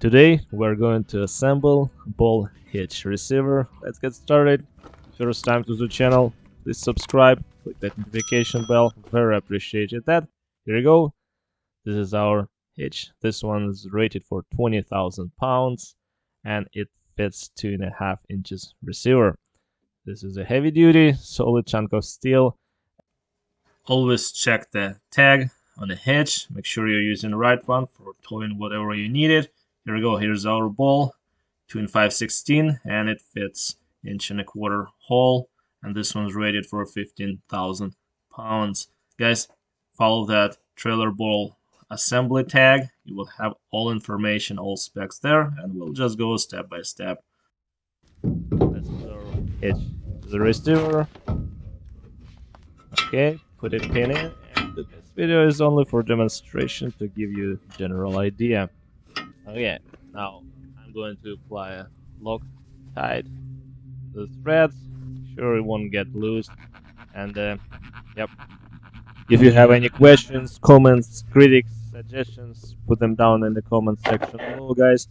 Today we're going to assemble ball hitch receiver. Let's get started. First time to the channel, please subscribe, click that notification bell, very appreciated that. Here we go. This is our hitch. This one is rated for 20,000 pounds and it fits 2.5 inches receiver. This is a heavy duty, solid chunk of steel. Always check the tag on the hitch. Make sure you're using the right one for towing whatever you need it. Here we go. Here's our ball, 2 5/16, and it fits 1.25 inch hole. And this one's rated for 15,000 pounds. Guys, follow that trailer ball assembly tag. You will have all information, all specs there, and we'll just go step by step. This is our hitch to the receiver. Okay, put a pin in, and this video is only for demonstration to give you a general idea. Okay, now I'm going to apply a Loctite to the threads. Sure it won't get loose. And yep. If you have any questions, comments, critics, suggestions, put them down in the comment section below, guys.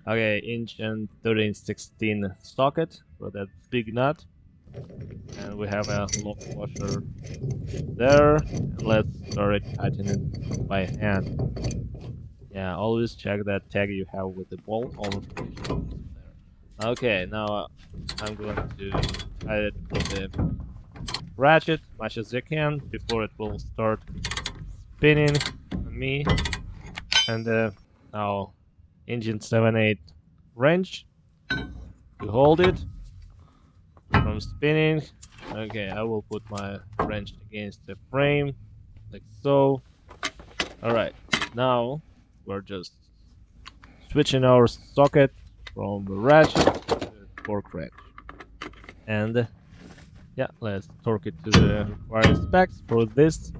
Okay, 1.30/16 socket for that big nut. And we have a lock washer there. And let's start tightening it by hand. Yeah, always check that tag you have with the ball. Okay, now I'm going to tie it with the ratchet much as you can before it will start spinning on me. And now engine 7/8 wrench to hold it from spinning. Okay, I will put my wrench against the frame like so. Alright, now we're just switching our socket from the ratchet to the torque wrench. And yeah, let's torque it to the required specs. For this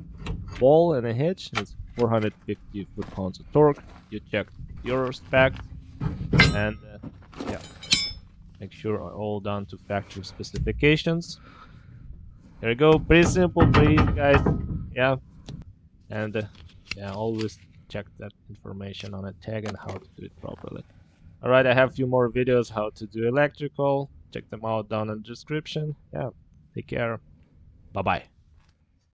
ball and a hitch, it's 450 foot-pounds of torque. You check your specs, and yeah, make sure are all down to factory specifications. There we go, pretty simple, pretty easy, guys. Yeah, and yeah, always check that information on a tag and how to do it properly. Alright, I have a few more videos how to do electrical. Check them out down in the description. Yeah, take care. Bye bye.